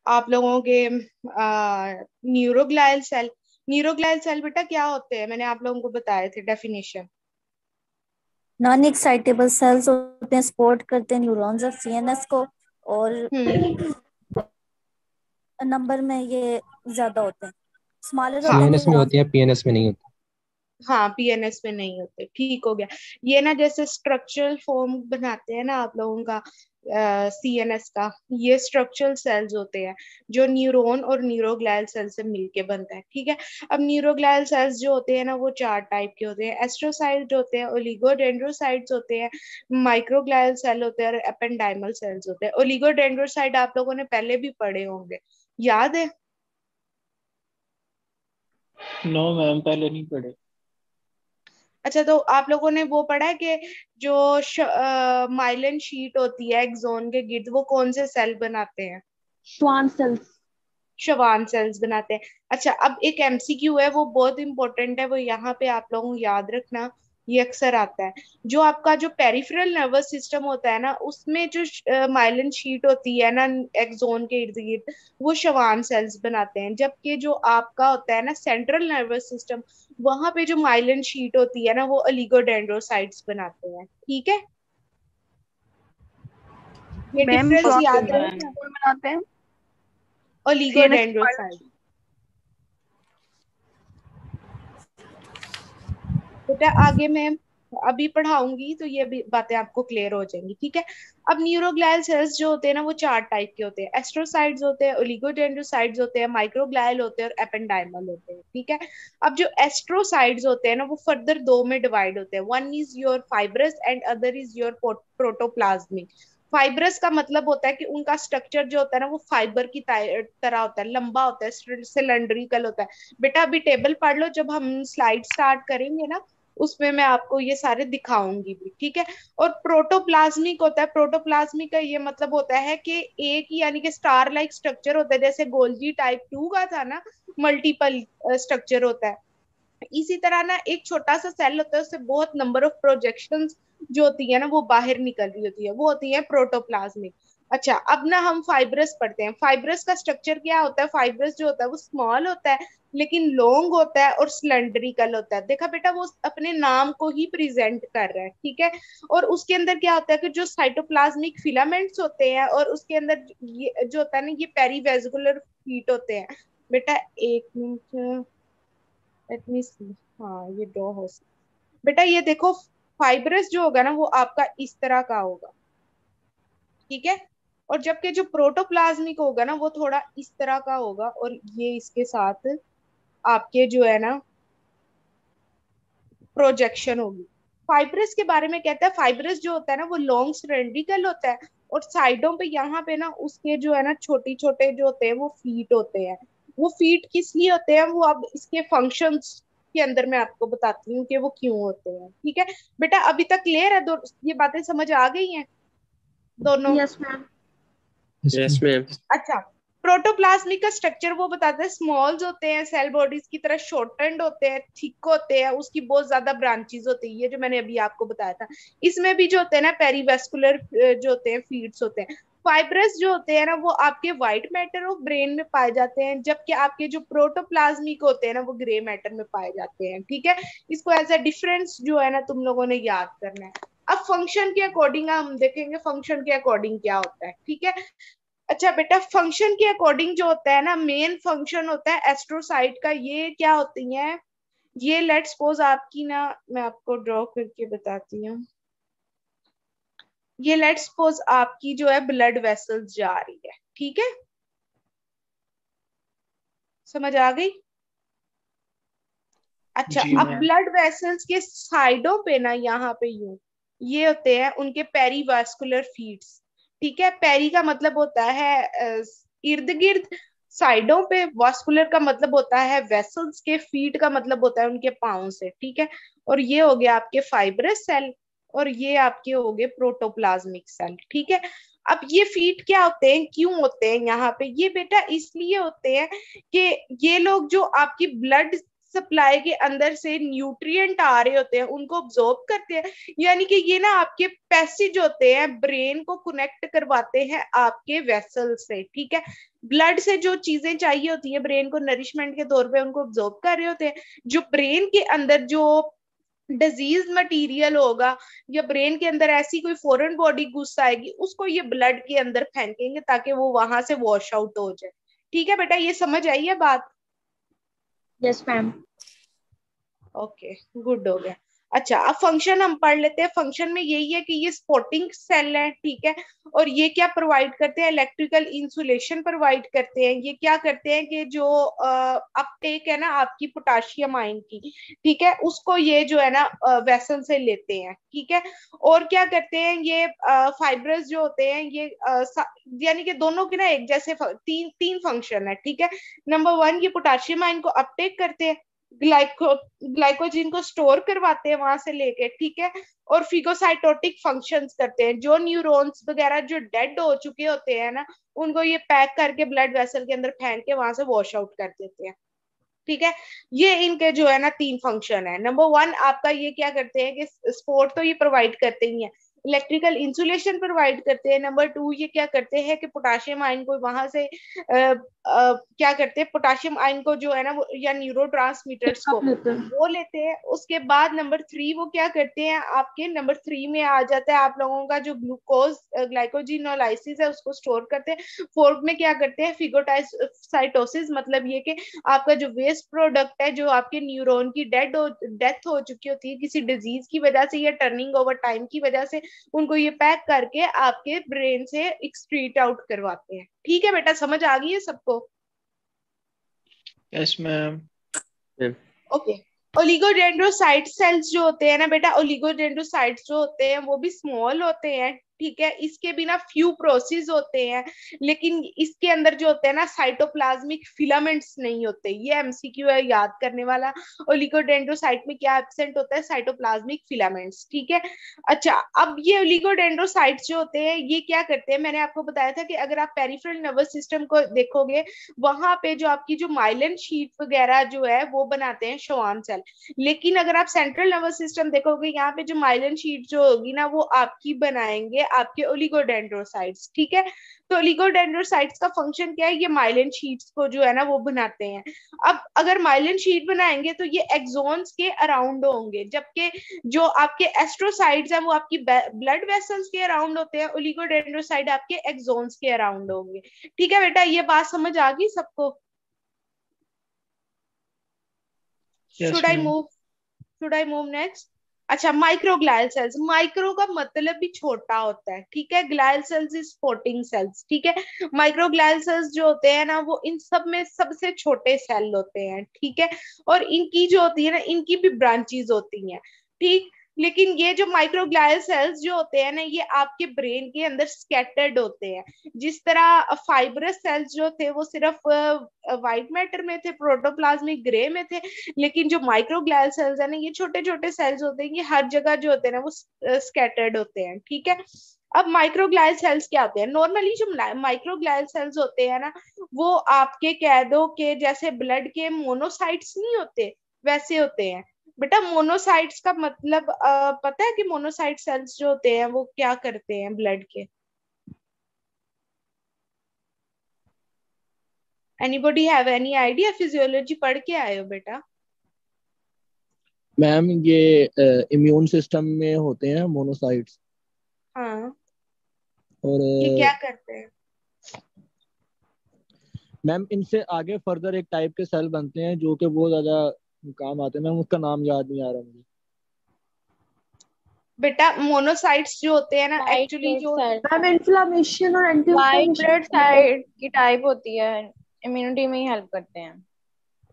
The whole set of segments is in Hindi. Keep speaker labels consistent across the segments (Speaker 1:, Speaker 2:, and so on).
Speaker 1: आप लोगों के न्यूरोग्लायल सेल। न्यूरोग्लायल सेल बेटा क्या होते हैं, मैंने आप लोगों को बताए थे डेफिनेशन।
Speaker 2: नॉन एक्साइटेबल सेल्स होते हैं, सपोर्ट करते हैं न्यूरॉन्स और सीएनएस को। और
Speaker 1: हम्म।
Speaker 2: नंबर में ये ज्यादा होते हैं, स्मॉलर होते हैं
Speaker 1: हाँ।
Speaker 3: सीएनएस में
Speaker 2: न्यूरॉन्स।
Speaker 3: होती है, पीएनएस में नहीं होती।
Speaker 1: हाँ, पीएनएस में नहीं होते, ठीक हो गया। ये ना जैसे स्ट्रक्चरल फॉर्म बनाते हैं ना आप लोगों का सीएनएस का, ये स्ट्रक्चरल सेल्स होते हैं जो न्यूरॉन और न्यूरोग्लायल सेल से मिलके बनता है, ठीक है। अब न्यूरोग्लायल सेल्स जो होते हैं ना वो चार टाइप के होते हैं। एस्ट्रोसाइट होते हैं, ओलिगोडेंड्रोसाइट्स होते हैं, माइक्रोग्लायल सेल होते हैं और एपेंडाइमल सेल्स होते हैं। ओलिगोडेंड्रोसाइट आप लोगों ने पहले भी पढ़े होंगे, याद है?
Speaker 4: नो मैम, पहले नहीं पढ़े।
Speaker 1: अच्छा, तो आप लोगों ने वो पढ़ा है कि जो माइलिन शीट होती है एक्सोन के गिर्द, वो कौन से सेल बनाते हैं?
Speaker 5: Schwann cells.
Speaker 1: श्वान सेल्स बनाते हैं। अच्छा, अब एक एमसीक्यू है, वो बहुत इंपॉर्टेंट है, वो यहाँ पे आप लोगों को याद रखना, ये अक्सर आता है। जो आपका जो पेरिफेरल नर्वस सिस्टम होता है ना, उसमें जो माइलिन शीट होती है ना एक्सोन के इर्द गिर्द, वो श्वान सेल्स बनाते हैं। जबकि जो आपका होता है ना सेंट्रल नर्वस सिस्टम, वहां पे जो माइलिन शीट होती है ना वो ओलिगोडेंड्रोसाइट्स बनाते हैं, ठीक है। ये
Speaker 5: मैम
Speaker 1: डिफरेंस
Speaker 5: श्वान
Speaker 1: याद
Speaker 5: सेल्स
Speaker 4: मैम,
Speaker 1: रखना।
Speaker 5: कौन बनाते हैं? सीएनएस की
Speaker 1: ओलिगोडेंड्रोसाइट। बेटा आगे मैं अभी पढ़ाऊंगी तो ये भी बातें आपको क्लियर हो जाएंगी, ठीक है। अब न्यूरोग्लायल सेल्स जो होते हैं ना वो चार टाइप के होते हैं। एस्ट्रोसाइट्स होते हैं, ओलिगोडेंड्रोसाइट्स होते हैं, माइक्रोग्लायल होते हैं और एपेंडाइमल होते हैं, ठीक है। अब जो एस्ट्रोसाइट्स होते हैं ना वो फर्दर दो में डिवाइड होते हैं। One is your fibrous and other is your protoplasmic. Fibrous का मतलब होता है कि उनका स्ट्रक्चर जो होता है ना वो फाइबर की तरह होता है, लंबा होता है, सिलेंड्रिकल होता है। बेटा अभी टेबल पढ़ लो, जब हम स्लाइड स्टार्ट करेंगे ना उसमें मैं आपको ये सारे दिखाऊंगी भी, ठीक है। और प्रोटोप्लाज्मिक होता है, प्रोटोप्लाज्मिक का ये मतलब होता है कि एक ही यानी कि स्टार लाइक स्ट्रक्चर होता है, जैसे गोल्जी टाइप 2 का था ना, मल्टीपल स्ट्रक्चर होता है। इसी तरह ना एक छोटा सा सेल होता है, उससे बहुत नंबर ऑफ प्रोजेक्शंस जो होती है ना वो बाहर निकल रही होती है, वो होती है प्रोटोप्लाज्मिक। अच्छा, अब ना हम फाइब्रस पढ़ते हैं। फाइब्रस का स्ट्रक्चर क्या होता है? फाइब्रस जो होता है वो स्मॉल होता है लेकिन लॉन्ग होता है और सिलेंड्रिकल होता है। देखा बेटा, वो अपने नाम को ही प्रेजेंट कर रहा है, ठीक है। और उसके अंदर क्या होता है कि जो साइटोप्लाज्मिक फिलामेंट्स होते हैं और उसके अंदर ये जो होता है ना ये पेरीवेस्कुलर शीट होते हैं। बेटा एक मिनट, लेट मी सी। हाँ, ये दो हो सकता बेटा, ये देखो, फाइब्रस जो होगा ना वो आपका इस तरह का होगा, ठीक है। और जबकि जो प्रोटोप्लाज्मिक होगा ना वो थोड़ा इस तरह का होगा, और ये इसके साथ आपके जो है ना प्रोजेक्शन होगी। फाइब्रस के बारे में कहता है, फाइब्रस जो होता है ना वो लॉन्ग सिलेंड्रिकल होता है, और साइडों पे यहाँ पे ना उसके जो है ना छोटे छोटे जो होते हैं वो फीट होते हैं। वो फीट किस लिए होते हैं वो अब इसके फंक्शंस के अंदर मैं आपको बताती हूँ कि वो क्यों होते हैं, ठीक है। बेटा अभी तक क्लियर है? ये बातें समझ आ गई हैं दोनों?
Speaker 5: Yes ma'am.
Speaker 4: Yes ma'am.
Speaker 1: अच्छा, प्रोटोप्लाज्मिक का स्ट्रक्चर वो बताता है, स्मॉल्स होते हैं, सेल बॉडीज की तरह शॉर्टेंड होते हैं, थिक होते हैं, उसकी बहुत ज्यादा ब्रांचेस होती है, ये जो मैंने अभी आपको बताया था। इसमें भी जो होते हैं ना पेरीवेस्कुलर जो होते हैं फीड्स होते हैं। फाइब्रस जो होते हैं ना वो आपके व्हाइट मैटर ऑफ ब्रेन में पाए जाते हैं, जबकि आपके जो प्रोटोप्लाज्मिक होते हैं ना वो ग्रे मैटर में पाए जाते हैं, ठीक है। इसको एज अ डिफरेंस जो है ना तुम लोगों ने याद करना है। अब फंक्शन के अकॉर्डिंग हम देखेंगे फंक्शन के अकॉर्डिंग क्या होता है, ठीक है। अच्छा बेटा, फंक्शन के अकॉर्डिंग जो होता है ना, मेन फंक्शन होता है एस्ट्रोसाइट का, ये क्या होती है? ये लेट्स सपोज आपकी ना, मैं आपको ड्रॉ करके बताती हूँ। ये लेट्स सपोज आपकी जो है ब्लड वेसल्स जा रही है, ठीक है। समझ आ गई? अच्छा,
Speaker 4: जी
Speaker 1: अब
Speaker 4: मैम।
Speaker 1: ब्लड वेसल्स के साइडों पे ना यहाँ पे यूं ये होते हैं उनके पेरीवास्कुलर फीट्स, ठीक है। पेरी का मतलब होता है इर्द गिर्द, साइडों पे वास्कुलर का मतलब होता है वेसल्स के, फीट का मतलब होता है उनके पाँव से, ठीक है। और ये हो गया आपके फाइब्रस सेल, और ये आपके हो गए प्रोटोप्लाज्मिक सेल, ठीक है। अब ये फीट क्या होते हैं, क्यों होते हैं यहाँ पे? ये बेटा इसलिए होते हैं कि ये लोग जो आपकी ब्लड सप्लाई के अंदर से न्यूट्रिएंट आ रहे होते हैं उनको ऑब्जॉर्ब करते हैं। यानी कि ये ना आपके पैसेज होते हैं, ब्रेन को कनेक्ट करवाते हैं आपके वेसल से, ठीक है। ब्लड से जो चीजें चाहिए होती है ब्रेन को नरिशमेंट के तौर पे उनको ऑब्जॉर्ब कर रहे होते हैं। जो ब्रेन के अंदर जो डिजीज मटेरियल होगा या ब्रेन के अंदर ऐसी कोई फॉरेन बॉडी घुस आएगी उसको ये ब्लड के अंदर फेंकेंगे ताकि वो वहां से वॉश आउट हो जाए। ठीक है बेटा, ये समझ आई है बात?
Speaker 5: Yes ma'am.
Speaker 1: ओके, गुड हो गया। अच्छा, अब फंक्शन हम पढ़ लेते हैं। फंक्शन में यही है कि ये स्पोर्टिंग सेल है, ठीक है। और ये क्या प्रोवाइड करते हैं? इलेक्ट्रिकल इंसुलेशन प्रोवाइड करते हैं। ये क्या करते हैं कि जो अपटेक है ना आपकी पोटाशियम आयन की, ठीक है, उसको ये जो है ना वेसल से लेते हैं, ठीक है। और क्या करते हैं ये फाइब्रस जो होते हैं ये यानी कि दोनों के ना एक जैसे तीन फंक्शन है, ठीक है। नंबर 1, ये पोटाशियम आयन को अपटेक करते हैं, ग्लाइकोजन को स्टोर करवाते हैं वहां से लेके, ठीक है। और फिगोसाइटोटिक फंक्शंस करते हैं। जो न्यूरॉन्स वगैरह जो डेड हो चुके होते हैं ना उनको ये पैक करके ब्लड वेसल के अंदर फेंक के वहां से वॉश आउट कर देते हैं, ठीक है। ये इनके जो है ना 3 फंक्शन है। नंबर 1 आपका ये क्या करते हैं कि सपोर्ट तो ये प्रोवाइड करते ही है, इलेक्ट्रिकल इंसुलेशन प्रोवाइड करते हैं। नंबर 2 ये क्या करते हैं कि पोटाशियम आयन को वहां से क्या करते हैं, पोटाशियम आयन को जो है ना वो या न्यूरोट्रांसमीटर्स को वो लेते हैं। उसके बाद नंबर 3 वो क्या करते हैं, आपके नंबर 3 में आ जाता है आप लोगों का जो ग्लूकोज ग्लाइकोजिनोलाइसिस है उसको स्टोर करते हैं। 4 में क्या करते हैं, फिगोसाइटोसिस, मतलब ये कि आपका जो वेस्ट प्रोडक्ट है जो आपके न्यूरॉन की डेथ हो चुकी होती है किसी डिजीज की वजह से या टर्निंग ओवर टाइम की वजह से, उनको ये पैक करके आपके ब्रेन से एक्सक्रीट आउट करवाते हैं। ठीक है बेटा, समझ आ गई है सबको?
Speaker 4: Yes ma'am.
Speaker 1: Okay. Oligodendrocyte cells जो होते हैं ना बेटा, ओलिगोडेंड्रोसाइट्स जो होते हैं वो भी स्मॉल होते हैं, ठीक है। इसके बिना फ्यू प्रोसेस होते हैं, लेकिन इसके अंदर जो होते हैं ना साइटोप्लाज्मिक फिलामेंट्स नहीं होते। ये एमसीक्यू है याद करने वाला। ओलिगोडेंड्रोसाइट में क्या एब्सेंट होता है? साइटोप्लाज्मिक फिलामेंट्स, ठीक है। अच्छा, अब ये ओलिगोडेंड्रोसाइट्स जो होते हैं ये क्या करते हैं, मैंने आपको बताया था कि अगर आप पेरिफेरल नर्वस सिस्टम को देखोगे वहां पे जो आपकी जो माइलिन शीट वगैरह जो है वो बनाते हैं श्वान सेल। लेकिन अगर आप सेंट्रल नर्वस सिस्टम देखोगे यहाँ पे जो माइलिन शीट जो होगी ना वो आपकी बनाएंगे आपके ओलिगोडेंड्रोसाइट्स, ठीक है। तो ओलिगोडेंड्रोसाइट्स का फंक्शन क्या है? ये माइलिन शीट्स को जो है ना वो बनाते हैं। अब अगर माइलिन शीट बनाएंगे तो ये एक्सोन्स के अराउंड होंगे, जबकि जो आपके एस्ट्रोसाइट्स हैं वो आपकी ब्लड वेसल्स के अराउंड होते हैं, ओलिगोडेंड्रोसाइट आपके एक्सोन्स के अराउंड होंगे। ठीक है बेटा, ये बात समझ आ गई सबको?
Speaker 4: Yes,
Speaker 1: should I move next? अच्छा, माइक्रोग्लायल सेल्स। माइक्रो का मतलब भी छोटा होता है, ठीक है। Glial cells is supporting cells, ठीक है। माइक्रोग्लायल सेल्स जो होते हैं ना वो इन सब में सबसे छोटे सेल होते हैं, ठीक है। और इनकी जो होती है ना इनकी भी ब्रांचेस होती हैं, ठीक। लेकिन ये जो माइक्रोग्लायल सेल्स जो होते हैं ना ये आपके ब्रेन के अंदर स्कैटर्ड होते हैं। जिस तरह फाइब्रस सेल्स जो थे वो सिर्फ व्हाइट मैटर में थे, प्रोटोप्लाज्मिक ग्रे में थे, लेकिन जो माइक्रोग्लायल सेल्स है ना ये छोटे छोटे सेल्स होते हैं, ये हर जगह जो होते हैं ना वो स्कैटर्ड होते हैं, ठीक है। अब माइक्रोग्लायल सेल्स क्या होते हैं? नॉर्मली जो माइक्रोग्लायल सेल्स होते हैं ना वो आपके कह दो के जैसे ब्लड के मोनोसाइट्स नहीं होते वैसे होते हैं। बेटा मोनोसाइट्स का मतलब पता है कि मोनोसाइट सेल्स जो होते हैं वो क्या करते हैं ब्लड के? Anybody have any idea? Physiology पढ़ के आए हो बेटा?
Speaker 3: मैम ये इम्यून सिस्टम में होते हैं मोनोसाइट्स।
Speaker 1: हाँ,
Speaker 3: और
Speaker 1: ये क्या करते हैं?
Speaker 3: मैम इनसे आगे फर्दर एक टाइप के सेल बनते हैं जो कि बहुत ज्यादा काम आते हैं। मैम उसका नाम याद नहीं आ रहा मुझे।
Speaker 1: बेटा मोनोसाइट्स जो होते हैं ना एक्चुअली जो
Speaker 5: मैम इन्फ्लामेशन और anti
Speaker 6: white
Speaker 5: inflammation
Speaker 6: blood cell की टाइप होती है, इम्यूनिटी में ही हेल्प करते हैं।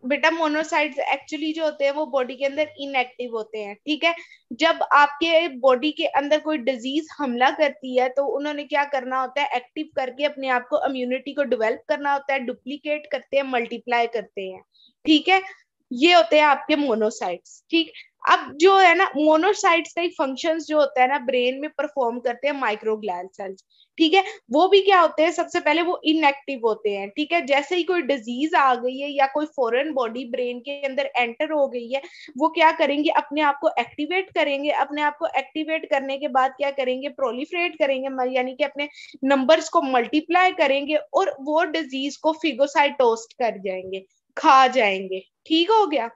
Speaker 1: बेटा मोनोसाइट्स एक्चुअली जो होते हैं वो बॉडी के अंदर इनएक्टिव होते हैं, ठीक है। जब आपके बॉडी के अंदर कोई डिजीज हमला करती है तो उन्होंने क्या करना होता है? एक्टिव करके अपने आप को इम्यूनिटी को डेवलप करना होता है, डुप्लीकेट करते हैं, मल्टीप्लाई करते हैं, ठीक है। ये होते हैं आपके मोनोसाइट्स, ठीक। अब जो है ना मोनोसाइट्स का फंक्शंस जो होता है ना ब्रेन में परफॉर्म करते हैं माइक्रोग्लियल सेल्स, ठीक है। वो भी क्या होते हैं, सबसे पहले वो इनएक्टिव होते हैं, ठीक है। जैसे ही कोई डिजीज आ गई है या कोई फॉरेन बॉडी ब्रेन के अंदर एंटर हो गई है, वो क्या करेंगे, अपने आप को एक्टिवेट करेंगे। अपने आप को एक्टिवेट करने के बाद क्या करेंगे, प्रोलिफरेट करेंगे, यानी कि अपने नंबर्स को मल्टीप्लाई करेंगे और वो डिजीज को फिगोसाइटोस्ट कर जाएंगे, खा जाएंगे, ठीक हो गया,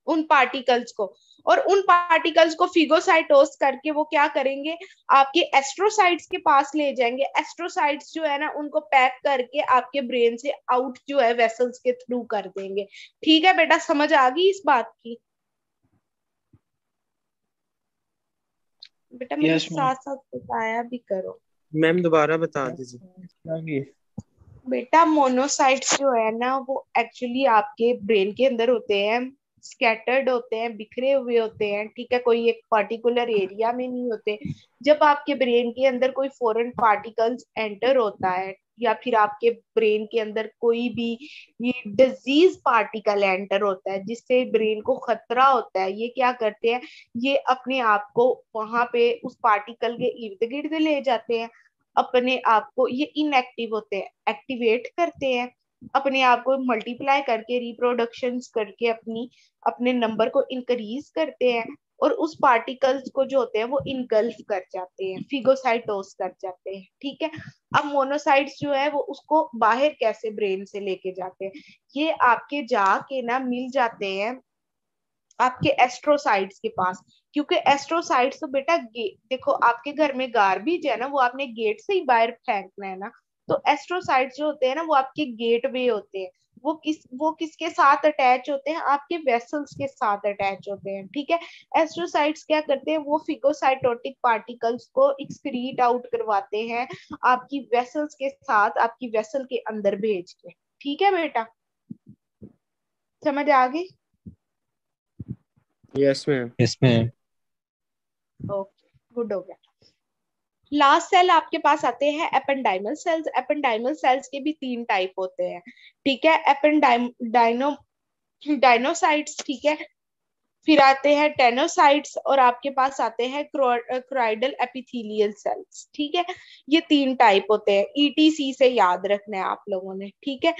Speaker 1: उन पार्टिकल्स को। और उन पार्टिकल्स को फिगोसाइटोस करके वो क्या करेंगे, आपके एस्ट्रोसाइट्स के पास ले जाएंगे। एस्ट्रोसाइट्स जो है ना उनको पैक करके आपके ब्रेन से आउट जो है वेसल्स के थ्रू कर देंगे। ठीक है बेटा, समझ आ गई इस बात की? बेटा मेरे
Speaker 4: यस मैम।
Speaker 1: साथ साथ बताया भी करो।
Speaker 7: मैम दोबारा बता दीजिए।
Speaker 1: बेटा मोनोसाइट्स जो है ना वो एक्चुअली आपके ब्रेन के अंदर होते हैं, स्कैटर्ड होते हैं, बिखरे हुए होते हैं, ठीक है, कोई एक पर्टिकुलर एरिया में नहीं होते। जब आपके ब्रेन के अंदर कोई फॉरेन पार्टिकल्स एंटर होता है या फिर आपके ब्रेन के अंदर कोई भी ये डिजीज पार्टिकल एंटर होता है जिससे ब्रेन को खतरा होता है, ये क्या करते हैं, ये अपने आप को वहां पे उस पार्टिकल के इर्द गिर्द ले जाते हैं। अपने आप को ये इनएक्टिव होते हैं, एक्टिवेट करते हैं, अपने आप को मल्टीप्लाई करके रिप्रोडक्शन करके अपने नंबर को इंक्रीज करते हैं और उस पार्टिकल्स को जो होते हैं वो इनगल्फ कर जाते हैं, फिगोसाइटोस कर जाते हैं, ठीक है। अब मोनोसाइट्स जो है वो उसको बाहर कैसे ब्रेन से लेके जाते हैं, ये आपके जाके ना मिल जाते हैं आपके एस्ट्रोसाइट्स के पास। क्योंकि एस्ट्रोसाइट्स तो बेटा देखो आपके घर में गार्बेज है ना, वो आपने गेट से ही बाहर फेंकना है ना। तो एस्ट्रोसाइट्स जो होते हैं ना वो आपके गेट वे होते हैं। वो किसके साथ अटैच होते हैं, आपके वेसल्स के साथ अटैच होते हैं, ठीक है। एस्ट्रोसाइट्स क्या करते हैं, वो फिगोसाइटोटिक पार्टिकल्स को एक्सक्रीट आउट करवाते हैं आपकी वेसल्स के साथ, आपकी वेसल के अंदर भेज के, ठीक है बेटा, समझ आ गई?
Speaker 7: Yes ma'am.
Speaker 1: ओके, गुड हो गया। लास्ट सेल आपके पास आते हैं एपेंडाइमल सेल्स। एपेंडाइमल सेल्स के भी 3 टाइप होते हैं, ठीक है। डायनोसाइट्स, ठीक है, फिर आते हैं टेनोसाइट्स और आपके पास आते हैं क्रोइडल एपिथेलियल सेल्स, ठीक है। ये 3 टाइप होते हैं, ईटीसी से याद रखना है आप लोगों ने, ठीक है।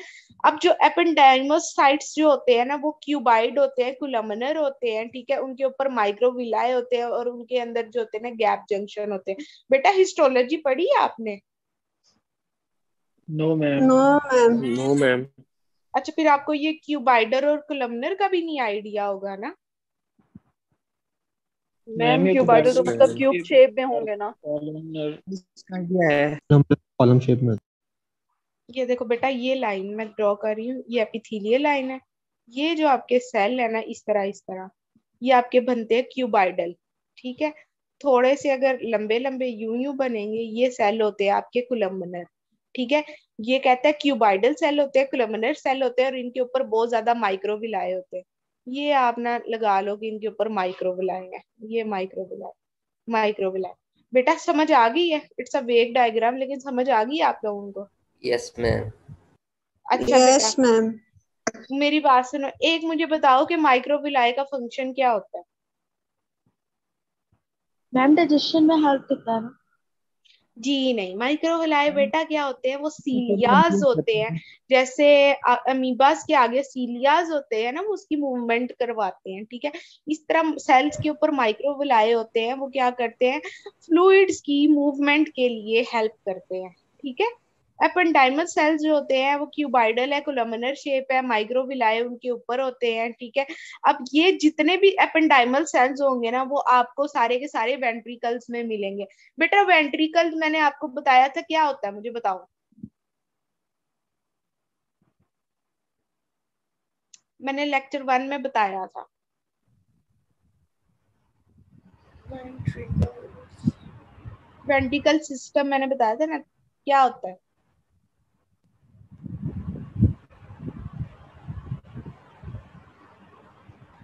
Speaker 1: अब जो एपेंडाइमोसाइट्स जो होते हैं ना वो क्यूबाइड होते हैं, कोलमनर होते हैं, ठीक है। उनके ऊपर माइक्रोविलाई होते हैं और उनके अंदर जो होते हैं ना गैप जंक्शन होते हैं। बेटा हिस्टोलॉजी पढ़ी है आपने?
Speaker 4: No ma'am.
Speaker 7: No ma'am.
Speaker 1: अच्छा, फिर आपको ये क्यूबाइडर और कोलमनर का भी नहीं आइडिया होगा ना?
Speaker 4: मैम
Speaker 6: मैम
Speaker 4: ये तो
Speaker 6: क्यूबाइडल तो मतलब
Speaker 4: कॉलम
Speaker 6: क्यूब शेप में होंगे ना।
Speaker 7: इसका क्या है?
Speaker 3: कॉलम शेप में।
Speaker 1: ये देखो बेटा, ये लाइन मैं ड्रॉ कर रही हूँ, ये एपिथेलियल लाइन है। ये जो आपके सेल है ना इस तरह ये आपके बनते हैं क्यूबाइडल, ठीक है। थोड़े से अगर लंबे लंबे यूं यूं बनेंगे, ये सेल होते हैं आपके कोलमनर, ठीक है। ये कहता है क्यूबाइडल सेल होते हैं, कोलमनर सेल होते हैं और इनके ऊपर बहुत ज्यादा माइक्रोविलाई होते हैं। ये आप ना लगा लो कि इनके ऊपर माइक्रोविलाई है, ये माइक्रोविलाई। बेटा समझ आ गई है? इट्स अ वेग डायग्राम, लेकिन समझ आ गई आप लोगों को?
Speaker 8: Yes ma'am.
Speaker 1: अच्छा बेटा, मेरी बात सुनो, एक मुझे बताओ कि माइक्रोविलाई का फंक्शन क्या होता है?
Speaker 5: मैम डाइजेशन में हेल्प करता है ना।
Speaker 1: जी नहीं, माइक्रोविलाई बेटा क्या होते हैं, वो सीलियाज होते हैं। जैसे अमीबास के आगे सीलियाज होते हैं ना, वो उसकी मूवमेंट करवाते हैं, ठीक है। इस तरह सेल्स के ऊपर माइक्रोविलाई होते हैं, वो क्या करते हैं, फ्लूइड्स की मूवमेंट के लिए हेल्प करते हैं, ठीक है। एपेंडाइमल सेल्स जो होते हैं वो क्यूबाइडल है, कोलमनर शेप है, माइक्रोविलाई उनके ऊपर होते हैं, ठीक है। अब ये जितने भी एपेंडाइमल सेल्स होंगे ना वो आपको सारे के सारे वेंट्रिकल्स में मिलेंगे। बेटा वेंट्रिकल मैंने आपको बताया था क्या होता है, मुझे बताओ। मैंने लेक्चर 1 में बताया था। वेंट्रिकल सिस्टम मैंने बताया था ना, क्या होता है?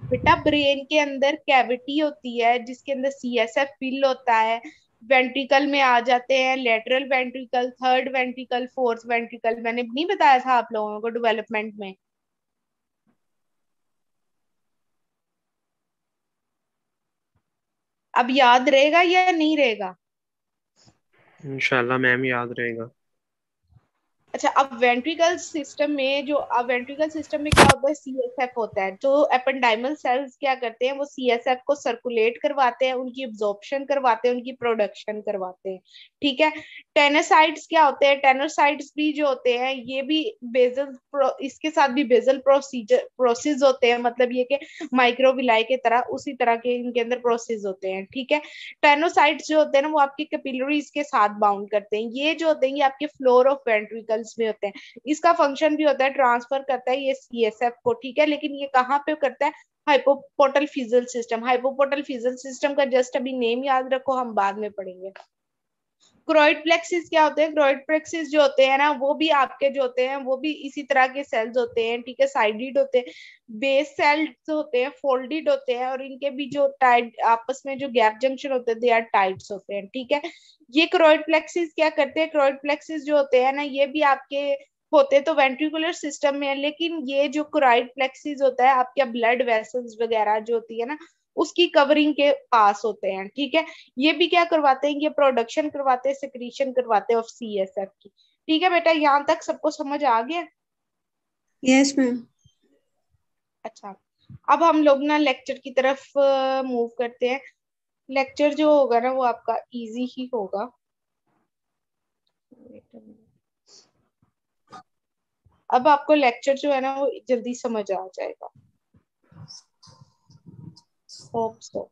Speaker 1: बेटा ब्रेन के अंदर कैविटी होती है जिसके अंदर सीएसएफ फिल होता है। वेंट्रिकल में आ जाते हैं lateral ventricle, third ventricle, fourth ventricle. मैंने नहीं बताया था आप लोगों को डेवलपमेंट में? अब याद रहेगा या नहीं रहेगा?
Speaker 7: इंशाल्लाह मैम याद रहेगा।
Speaker 1: अच्छा, अब वेंट्रिकल सिस्टम में क्या होता है, सीएसएफ होता है। तो एपेंडाइमल सेल्स क्या करते हैं, वो सीएसएफ को सर्कुलेट करवाते हैं, उनकी एब्जॉर्प्शन करवाते हैं, उनकी प्रोडक्शन करवाते हैं। ठीक है। टेनोसाइट्स क्या होते हैं, टेनोसाइट्स भी जो होते हैं ये भी इसके साथ भी बेजल प्रोसेस होते हैं, मतलब ये कि माइक्रोविलाई के तरह उसी तरह के इनके अंदर प्रोसेस होते हैं। ठीक है। टेनोसाइट्स जो होते हैं ना वो आपकी कैपिलरीज के साथ बाउंड करते हैं। ये जो होते हैं ये आपके फ्लोर ऑफ वेंट्रिकल्स में होते हैं। इसका फंक्शन भी होता है, ट्रांसफर करता है ये सीएसएफ को। ठीक है। लेकिन ये कहाँ पे करता है, हाइपोपोटल फिजल सिस्टम। हाइपोपोटल फिजल सिस्टम का जस्ट अभी नेम याद रखो, हम बाद में पढ़ेंगे। क्रोइड प्लेक्सिस क्या होते हैं, क्रोइड प्लेक्सिस जो होते हैं ना वो भी आपके जो होते हैं वो भी इसी तरह के सेल्स होते हैं। ठीक है। साइडिड होते हैं, बेस सेल्स होते हैं, फोल्डिड होते हैं, और इनके भी जो टाइट आपस में जो गैप जंक्शन होते हैं दे आर टाइट्स होते हैं। ठीक है। ये क्रोइड प्लेक्सिस क्या करते हैं, क्रोइड प्लेक्सिस जो होते हैं ना ये भी आपके होते तो वेंट्रिकुलर सिस्टम में है, लेकिन ये जो क्रोइड प्लेक्सिस होता है आपके ब्लड वेसल्स वगैरह जो होती है ना उसकी कवरिंग के पास होते हैं। ठीक है। ये भी क्या करवाते हैं, ये प्रोडक्शन करवाते हैं, सिक्रीशन करवाते हैं ऑफ सीएसएफ की। ठीक है बेटा, यहाँ तक सबको समझ आ गया?
Speaker 5: Yes ma'am.
Speaker 1: अच्छा, अब हम लोग ना लेक्चर की तरफ मूव करते हैं। लेक्चर जो होगा ना वो आपका इजी ही होगा। अब आपको लेक्चर जो है ना वो जल्दी समझ आ जाएगा, होप सो।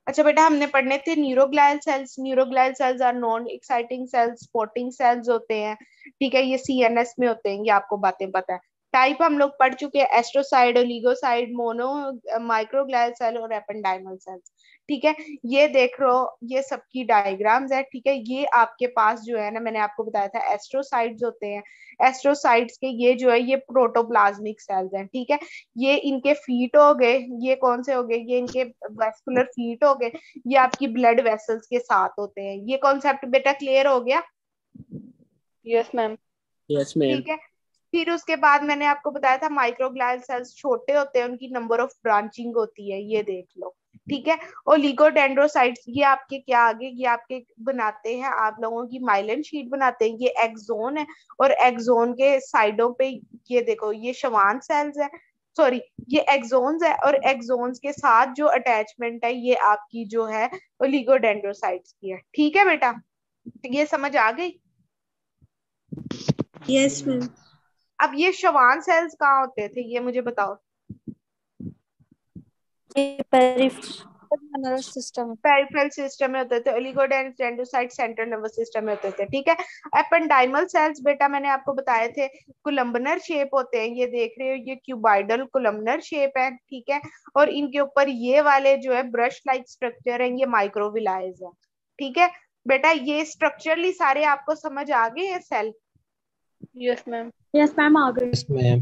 Speaker 1: अच्छा बेटा, हमने पढ़ने थे neuroglial cells. Neuroglial cells are non exciting cells, spotting cells होते हैं। ठीक है। ये सीएनएस में होते हैं, ये आपको बातें पता है। टाइप हम लोग पढ़ चुके हैं, एस्ट्रोसाइड, ओलिगोसाइड, मोनो माइक्रोग्लायल सेल और एपेंडाइमल सेल्स। ठीक है। ये देख लो, ये सबकी डायग्राम्स है। ठीक है। ये आपके पास जो है ना मैंने आपको बताया था एस्ट्रोसाइड्स होते हैं। एस्ट्रोसाइड्स के ये जो है ये प्रोटोप्लाज्मिक सेल्स हैं। ठीक है। ये इनके फीट हो गए, ये कौन से हो गए, ये इनके वेस्कुलर फीट हो गए, ये आपकी ब्लड वेसल्स के साथ होते हैं। ये कॉन्सेप्ट बेटा क्लियर हो गया?
Speaker 6: Yes ma'am.
Speaker 3: Yes ma'am.
Speaker 1: ठीक है। फिर उसके बाद मैंने आपको बताया था माइक्रोग्लायल सेल्स छोटे होते हैं, उनकी नंबर ऑफ ब्रांचिंग होती है, ये देख लो। ठीक है। ओलिगोडेंड्रोसाइट्स ये आपके क्या आगे, ये आपके बनाते हैं आप लोगों की माइलिन शीट बनाते हैं। ये एक्सोन है, और एक्सोन के साइडों पे ये देखो ये शवान सेल्स है, सॉरी ये एक्सोन्स है, और एक्सोन्स के साथ जो अटैचमेंट है ये आपकी जो है ओलिगोडेंड्रोसाइट्स की है। ठीक है बेटा, ये समझ आ गई?
Speaker 5: Yes ma'am.
Speaker 1: अब ये शवान सेल्स कहाँ होते थे ये मुझे बताओ।
Speaker 2: Nervous system.
Speaker 1: पेरिफेरल सिस्टम में होते थे। ओलिगोडेंड्रोसाइट सेंट्रल नर्वस सिस्टम में होते थे। ठीक है। एपेंडाइमल सेल्स बेटा मैंने आपको बताए थे कोलम्बनर शेप होते हैं, ये देख रहे हो ये क्यूबाइडल कोलम्बनर शेप है। ठीक है। और इनके ऊपर ये वाले जो है ब्रश लाइक स्ट्रक्चर है, ये माइक्रोविलाइज है। ठीक है बेटा, ये स्ट्रक्चरली सारे आपको समझ आ गए हैं cell?
Speaker 6: Yes ma'am.
Speaker 5: Yes ma'am आ गई।
Speaker 7: मैम।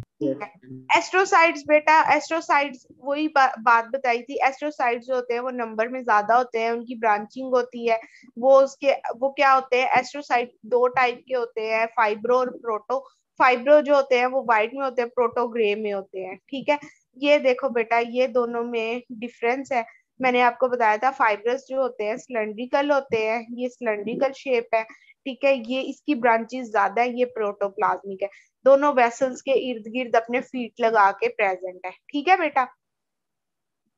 Speaker 1: एस्ट्रोसाइड्स बेटा, एस्ट्रोसाइड्स वही बात बताई थी। एस्ट्रोसाइड्स जो होते हैं वो नंबर में ज्यादा होते हैं, उनकी ब्रांचिंग होती है। वो क्या होते हैं, एस्ट्रोसाइड दो टाइप के होते हैं, फाइब्रो और प्रोटो। फाइब्रो जो होते हैं वो व्हाइट में होते हैं, प्रोटो ग्रे में होते हैं। ठीक है। ये देखो बेटा, ये दोनों में डिफरेंस है। मैंने आपको बताया था फाइब्रस जो होते हैं सिलेंड्रिकल होते हैं, ये सिलेंड्रिकल शेप है। ठीक है। ये इसकी ब्रांचेस ज्यादा है, ये प्रोटोप्लाज्मिक है। दोनों वेसल्स के इर्द गिर्द अपने फीट लगा के प्रेजेंट है। ठीक है बेटा।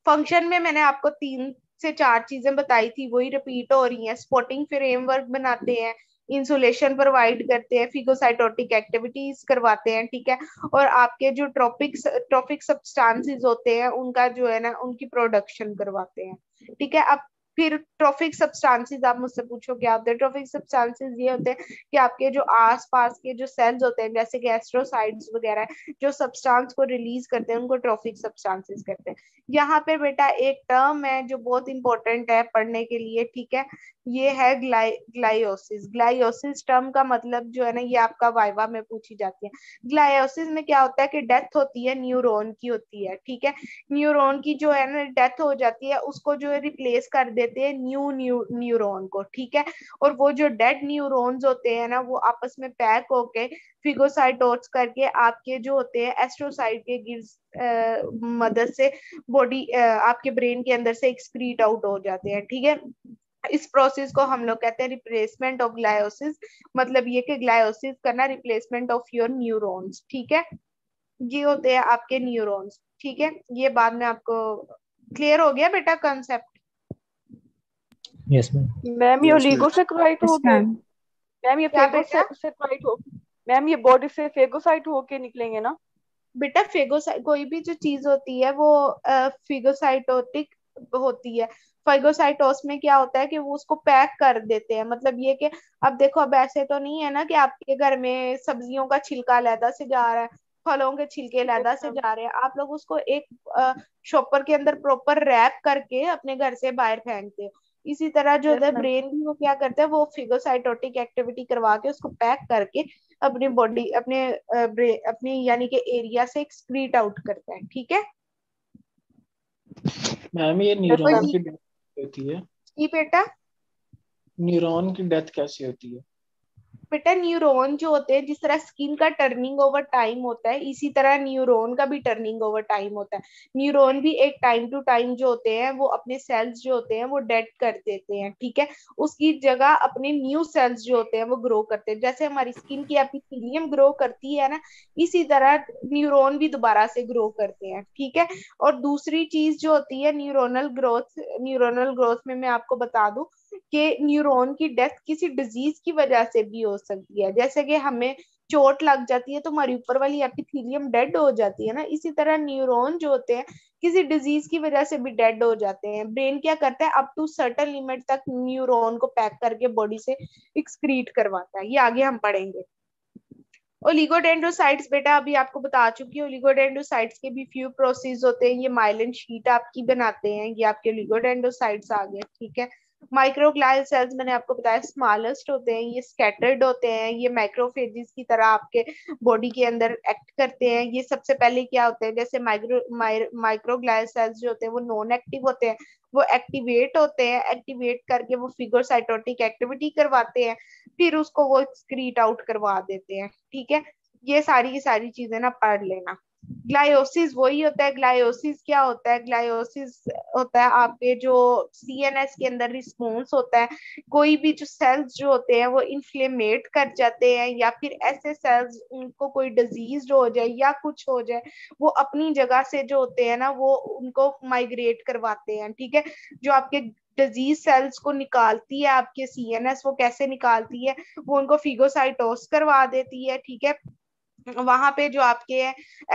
Speaker 1: फंक्शन में मैंने आपको 3 से 4 चीजें बताई थी, वही रिपीट हो रही हैं। स्पॉटिंग फ्रेमवर्क बनाते हैं, इंसुलेशन प्रोवाइड करते हैं, फिगोसाइटोटिक एक्टिविटीज करवाते हैं। ठीक है। और आपके जो ट्रॉफिक सब्सटेंसेस होते हैं उनका जो है ना उनकी प्रोडक्शन करवाते हैं। ठीक है। अब फिर ट्रॉफिक सब्सटेंसेस आप मुझसे पूछो क्या होते हैं। ट्रॉफिक सब्सटेंसेस ये होते हैं कि आपके जो आसपास के जो सेल्स होते हैं जैसे कि एस्ट्रोसाइड्स वगैरह जो सब्सटेंस को रिलीज करते हैं उनको ट्रॉफिक सब्सटेंसेस कहते हैं। यहाँ पे बेटा एक टर्म है जो बहुत इंपॉर्टेंट है पढ़ने के लिए। ठीक है। ये है ग्लाइयोसिस। ग्लाइयोसिस टर्म का मतलब जो है ना ये आपका वाइवा में पूछी जाती है। ग्लाइयोसिस में क्या होता है कि डेथ होती है, न्यूरॉन की होती है। ठीक है। न्यूरॉन की जो है ना डेथ हो जाती है, उसको जो है रिप्लेस कर देते देते हैं न्यूरॉन को, ठीक है। और वो जो डेड न्यूरॉन्स होते हैं ना, वो आपस में पैक होके फिगोसाइटोट्स करके आपके जो होते हैं एस्ट्रोसाइट के मदद से बॉडी आपके ब्रेन के अंदर से एक्सक्रीट आउट हो जाते हैं, ठीक है। इस प्रोसेस को हम लोग कहते हैं रिप्लेसमेंट ऑफ ग्लायोसिस, मतलब ये कि ग्लायोसिस करना, रिप्लेसमेंट ऑफ योर न्यूरॉन्स, ठीक है। ये होते हैं आपके न्यूरॉन्स, ठीक है। ये बाद में आपको क्लियर हो गया बेटा कंसेप्ट?
Speaker 3: Yes ma'am.
Speaker 8: मैम ये ओलिगोसेक्राइड हो गए, मैम ये
Speaker 1: क्या बेटा?
Speaker 8: फेगोसेक्राइड हो, मैम ये बॉडी से फेगोसाइट होके निकलेंगे ना?
Speaker 1: बेटा फेगोसाइट कोई भी जो चीज होती है वो फिगोसाइटोटिक होती है। फाइगोसाइटोस में क्या होता है कि वो उसको पैक कर देते हैं, मतलब ये कि अब देखो, अब ऐसे तो नहीं है ना कि आपके घर में सब्जियों का छिलका लैदा से जा रहा है, फलों के छिलके लैदा से जा रहे हैं, आप लोग उसको एक शॉपर के अंदर प्रॉपर रैप करके अपने घर से बाहर फेंकते हो। इसी तरह जो है ब्रेन भी वो क्या करता है, वो फिगोसाइटोटिक एक्टिविटी करवा के उसको पैक करके अपनी बॉडी अपने यानी कि एरिया से एक्सक्रीट आउट करता है, ठीक है।
Speaker 4: मैम ये न्यूरॉन की डेथ होती है,
Speaker 1: जी बेटा।
Speaker 4: न्यूरॉन की डेथ कैसे होती है?
Speaker 1: बेटा न्यूरॉन जो होते हैं, जिस तरह स्किन का टर्निंग ओवर टाइम होता है, इसी तरह न्यूरॉन का भी टर्निंग ओवर टाइम होता है। न्यूरॉन भी एक टाइम टू टाइम जो होते हैं वो अपने सेल्स जो होते हैं वो डेड कर देते हैं, ठीक है। उसकी जगह अपने न्यू सेल्स जो होते हैं वो ग्रो करते हैं। जैसे हमारी स्किन की एपिथेलियम ग्रो करती है ना, इसी तरह न्यूरॉन भी दोबारा से ग्रो करते हैं, ठीक है। और दूसरी चीज जो होती है न्यूरोनल ग्रोथ में मैं आपको बता दूं कि न्यूरॉन की डेथ किसी डिजीज की वजह से भी हो सकती है। जैसे कि हमें चोट लग जाती है तो हमारी ऊपर वाली एपिथेलियम डेड हो जाती है ना, इसी तरह न्यूरॉन जो होते हैं किसी डिजीज की वजह से भी डेड हो जाते हैं। ब्रेन क्या करता है, अप टू सर्टेन लिमिट तक न्यूरॉन को पैक करके बॉडी से एक्सक्रीट करवाता है। ये आगे हम पढ़ेंगे। ओलिगोडेंड्रोसाइट्स बेटा अभी आपको बता चुकी हूँ। ओलिगोडेंड्रोसाइट्स के भी फ्यू प्रोसेस होते हैं। ये माइलिन शीट आपकी बनाते हैं, ये आपके ओलिगोडेंड्रोसाइट्स आ गए, ठीक है। माइक्रोग्लाइल सेल्स मैंने आपको बताया स्मॉलेस्ट होते हैं, ये स्कैटर्ड होते हैं, ये माइक्रोफेजेस की तरह आपके बॉडी के अंदर एक्ट करते हैं। ये सबसे पहले क्या होते हैं, जैसे माइक्रोग्लाइल सेल्स जो होते हैं वो नॉन एक्टिव होते हैं, वो एक्टिवेट होते हैं, एक्टिवेट करके वो फिगोसाइटोटिक एक्टिविटी करवाते हैं, फिर उसको वो एक्सक्रीट आउट करवा देते हैं, ठीक है। ये सारी की सारी चीजें ना पढ़ लेना। ग्लायोसिस वही होता है। ग्लायोसिस क्या होता है, ग्लायोसिस होता है आपके जो सीएनएस के अंदर रिस्पॉन्स होता है। कोई भी जो सेल्स जो होते हैं वो इन्फ्लेमेट कर जाते हैं, या फिर ऐसे सेल्स उनको कोई डिजीज हो जाए या कुछ हो जाए, वो अपनी जगह से जो होते हैं ना वो उनको माइग्रेट करवाते हैं, ठीक है। जो आपके डिजीज सेल्स को निकालती है आपके सीएनएस, वो कैसे निकालती है, वो उनको फिगोसाइटोस करवा देती है, ठीक है। वहां पे जो आपके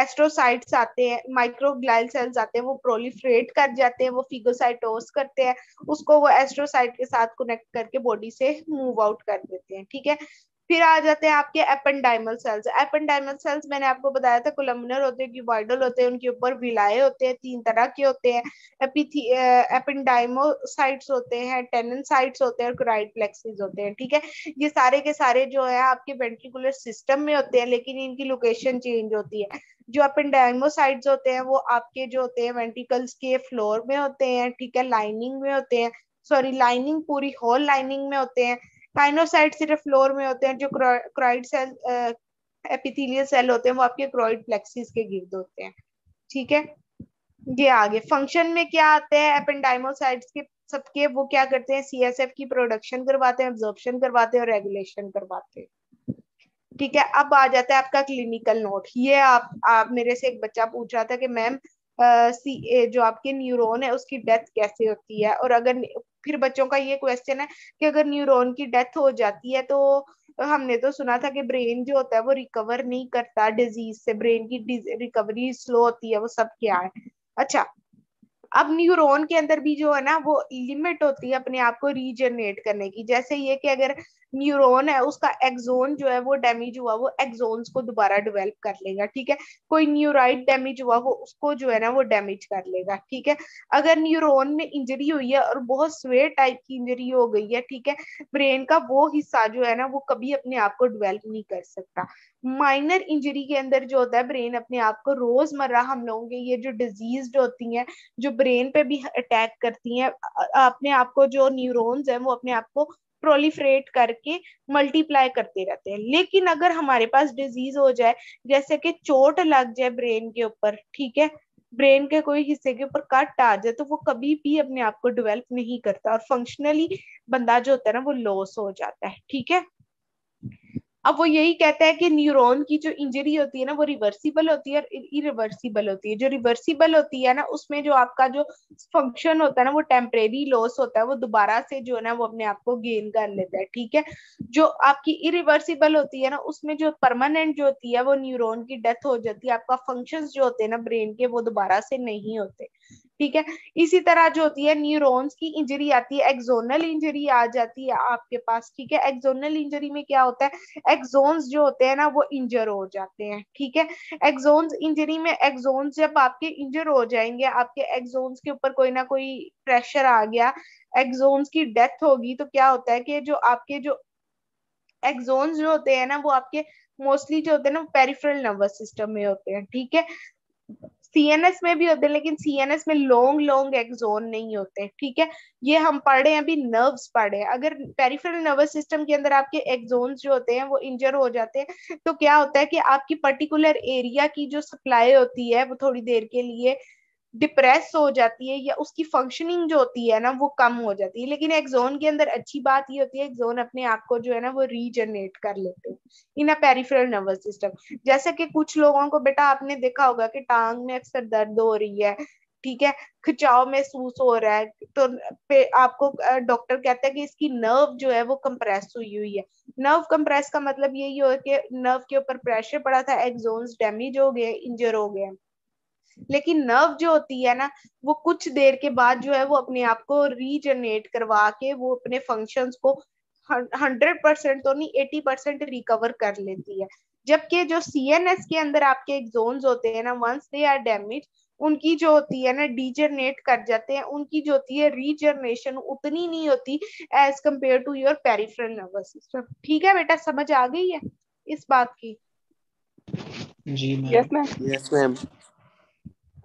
Speaker 1: एस्ट्रोसाइट्स आते हैं, माइक्रोग्लाइल सेल्स आते हैं, वो प्रोलिफरेट कर जाते हैं, वो फिगोसाइटोस करते हैं, उसको वो एस्ट्रोसाइट के साथ कनेक्ट करके बॉडी से मूव आउट कर देते हैं, ठीक है। फिर आ जाते हैं आपके एपेंडाइमल सेल्स। एपेंडाइमल सेल्स मैंने आपको बताया था कोलमनर होते हैं, क्यूबॉइडल होते हैं, उनके ऊपर विलाए होते हैं, 3 तरह के होते हैं। एपेंडाइमोसाइट्स होते हैं, टेननसाइट्स होते हैं और क्राइड प्लेक्सिस होते हैं, ठीक है। ये सारे के सारे जो है आपके वेंट्रिकुलर सिस्टम में होते हैं, लेकिन इनकी लोकेशन चेंज होती है। जो एपेंडाइमोसाइट्स होते हैं वो आपके जो होते हैं वेंट्रिकल्स के फ्लोर में होते हैं, ठीक है, लाइनिंग में होते हैं, सॉरी लाइनिंग पूरी होल लाइनिंग में होते हैं। काइनोसाइट सिर्फ फ्लोर में होते हैं। जो क्राइड सेल एपिथेलियल सेल होते हैं वो आपके क्रोइड प्लेक्सिस के गिर्द होते हैं, ठीक है। ये आगे फंक्शन में क्या आते हैं एपेंडाइमोसाइट्स के सबके, वो क्या करते हैं, सीएसएफ की प्रोडक्शन करवाते हैं, एब्जॉर्प्शन करवाते हैं और रेगुलेशन करवाते हैं, ठीक है। अब आ जाता है आपका क्लिनिकल नोट। ये आप मेरे से एक बच्चा पूछ रहा था कि मैम जो आपके न्यूरॉन है उसकी डेथ कैसे होती है, और अगर फिर बच्चों का ये क्वेश्चन है कि अगर न्यूरॉन की डेथ हो जाती है तो हमने तो सुना था कि ब्रेन जो होता है वो रिकवर नहीं करता डिजीज से, ब्रेन की रिकवरी स्लो होती है, वो सब क्या है। अच्छा, अब न्यूरॉन के अंदर भी जो है ना वो लिमिट होती है अपने आप को रीजनरेट करने की। जैसे ये कि अगर न्यूरॉन है उसका एक्सोन जो है वो डैमेज हुआ, वो एक्सोन्स को दोबारा डेवलप कर लेगा, ठीक है। कोई न्यूराइड डैमेज हुआ वो उसको जो है ना वो डैमेज कर लेगा, ठीक है। अगर न्यूरॉन में इंजरी हुई है और बहुत स्वेयर टाइप की इंजरी हो गई है, ठीक है, ब्रेन का वो हिस्सा जो है ना वो कभी अपने आप को डेवलप नहीं कर सकता। माइनर इंजरी के अंदर जो होता है ब्रेन अपने आप को रोजमर्रा हम लोगों के ये जो डिजीज होती है जो ब्रेन पे भी अटैक करती हैं। अपने आप को जो न्यूरॉन्स हैं वो अपने आप को प्रोलिफरेट करके मल्टीप्लाई करते रहते हैं। लेकिन अगर हमारे पास डिजीज हो जाए, जैसे कि चोट लग जाए ब्रेन के ऊपर, ठीक है, ब्रेन के कोई हिस्से के ऊपर कट आ जाए, तो वो कभी भी अपने आप को डेवलप नहीं करता और फंक्शनली बंदा जो होता है ना वो लॉस हो जाता है। ठीक है, अब वो यही कहता है कि न्यूरॉन की जो इंजरी होती है ना वो रिवर्सिबल होती है और इरिवर्सिबल होती है। जो रिवर्सिबल होती है ना उसमें जो आपका जो फंक्शन होता है ना वो टेम्परेरी लॉस होता है, वो दोबारा से जो है ना वो अपने आप को गेन कर लेता है। ठीक है, जो आपकी इरिवर्सिबल होती है ना उसमें जो परमानेंट जो होती है वो न्यूरॉन की डेथ हो जाती है, आपका फंक्शंस जो होते हैं ना ब्रेन के वो दोबारा से नहीं होते। ठीक है, इसी तरह जो होती है न्यूरॉन्स की इंजरी आती है, एक्सोनल इंजरी आ जाती है आपके पास। ठीक है, एक्सोनल इंजरी में क्या होता है, एक्सोन्स जो होते हैं ना वो इंजर हो जाते हैं। ठीक है, एक्सोन्स इंजरी में, एक्सोन्स जब आपके इंजर हो जाएंगे, आपके एक्सोन्स के ऊपर कोई ना कोई प्रेशर आ गया, एक्सोन्स की डेथ होगी, तो क्या होता है कि जो आपके जो एक्सोन्स जो होते हैं ना वो आपके मोस्टली जो होते हैं ना पेरिफेरल नर्वस सिस्टम में होते हैं। ठीक है, सीएनएस में भी होते हैं लेकिन सीएनएस में लॉन्ग लॉन्ग एक्सोन नहीं होते। ठीक है, ये हम पढ़ रहे हैं अभी, नर्व्स पढ़ रहे हैं। अगर पेरिफेरल नर्वस सिस्टम के अंदर आपके एक्सोन्स जो होते हैं वो इंजर हो जाते हैं, तो क्या होता है कि आपकी पर्टिकुलर एरिया की जो सप्लाई होती है वो थोड़ी देर के लिए डिप्रेस हो जाती है, या उसकी फंक्शनिंग जो होती है ना वो कम हो जाती है। लेकिन एक्सोन के अंदर अच्छी बात ये होती है, एक्सोन अपने आप को जो है ना वो रीजनरेट कर लेते हैं इन अ पेरिफेरल नर्वस सिस्टम। जैसे कि कुछ लोगों को, बेटा आपने देखा होगा कि टांग में अक्सर दर्द हो रही है, ठीक है, खिंचाव महसूस हो रहा है, तो आपको डॉक्टर कहता है कि इसकी नर्व जो है वो कंप्रेस हुई हुई है। नर्व कंप्रेस का मतलब यही हो कि नर्व के ऊपर प्रेशर पड़ा था, एक्सोन्स डैमेज हो गए, इंजर हो गए। लेकिन नर्व जो होती है ना वो कुछ देर के बाद जो है वो अपने आप को रीजनरेट करवा के वो अपने फंक्शंस को 100% तो नहीं 80% रिकवर कर लेती है। जबकि जो सीएनएस के अंदर आपके एक्सोन्स होते हैं ना, वंस दे आर डैमेज, उनकी जो होती है ना डीजनरेट कर जाते हैं, उनकी जो होती है रीजनरेशन उतनी नहीं होती as compared to your peripheral nervous system. ठीक है बेटा, समझ आ गई है इस बात की?
Speaker 4: जी
Speaker 8: yes
Speaker 4: ma'am.
Speaker 8: Ma'am.
Speaker 7: Yes ma'am.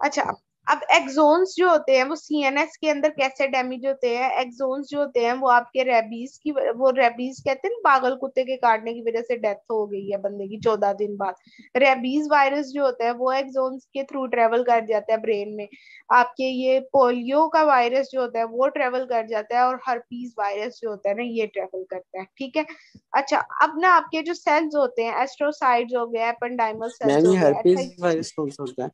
Speaker 1: अच्छा, अब एक्सोन्स जो होते हैं वो सीएनएस के अंदर कैसे डैमेज होते हैं? एक्सोन्स जो होते हैं वो आपके रेबीज की, वो रेबीज कहते हैं ना, पागल कुत्ते के काटने की वजह से डेथ हो गई है बंदे की 14 दिन बाद, रेबीज वायरस जो होता है वो एक्सोन्स के थ्रू ट्रेवल कर जाता है ब्रेन में। आपके ये पोलियो का वायरस जो होता है वो ट्रेवल कर जाता है, और हर्पीज वायरस जो होता है ना ये ट्रेवल करता है। ठीक है, अच्छा, अब ना आपके जो सेल्स होते हैं, एस्ट्रोसाइट्स हो गया, एपेंडाइमल सेल्स
Speaker 7: मैम
Speaker 1: हो
Speaker 7: ये
Speaker 1: गया,
Speaker 7: हर्पीज वायरस कौन सा होता है?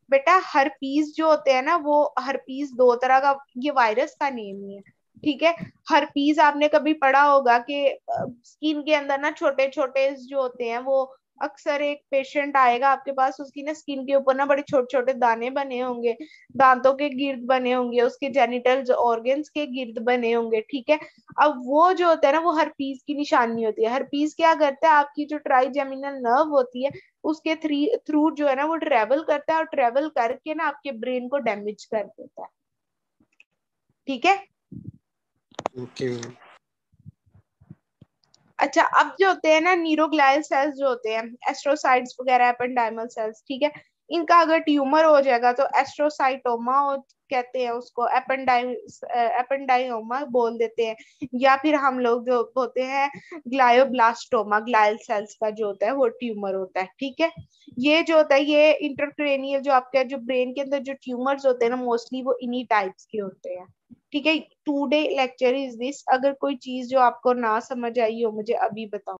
Speaker 1: बेटा हर्पीस जो होते हैं ना वो, हर्पीस दो तरह का, ये वायरस का नेम ही है। ठीक है, हर्पीस आपने कभी पढ़ा होगा कि स्किन के अंदर ना छोटे छोटे जो होते हैं वो, अक्सर एक पेशेंट आएगा आपके पास, उसकी ना स्किन के ऊपर ना बड़े छोटे छोटे दाने बने होंगे, दांतों के गिर्द बने होंगे, उसके जेनिटल ऑर्गन्स के गिर्द बने होंगे। ठीक है, अब वो जो होता है ना वो हर्पीस की निशानी होती है। हर्पीस क्या करता है, आपकी जो ट्राइजेमिनल नर्व होती है उसके थ्रू जो है ना वो ट्रेवल करता है, और ट्रेवल करके ना आपके ब्रेन को डैमेज कर देता है। ठीक है,
Speaker 7: ओके मैम।
Speaker 1: अच्छा, अब जो होते हैं ना न्यूरोग्लियल सेल्स जो होते हैं, एस्ट्रोसाइट्स वगैरह, एपेंडाइमल सेल्स, ठीक है, इनका अगर ट्यूमर हो जाएगा तो एस्ट्रोसाइटोमा कहते हैं उसको, एपेंडाइओमा बोल देते हैं, या फिर हम लोग जो होते हैं ग्लायोब्लास्टोमा, ग्लायल सेल्स का जो होता है वो ट्यूमर होता है। ठीक है, ये जो होता है ये इंटरक्रेनियल जो आपका जो ब्रेन के अंदर जो ट्यूमर्स होते हैं ना मोस्टली वो इन्हीं टाइप्स के होते हैं। ठीक है, टुडे लेक्चर इज दिस। अगर कोई चीज जो आपको ना समझ आई हो मुझे अभी बताओ।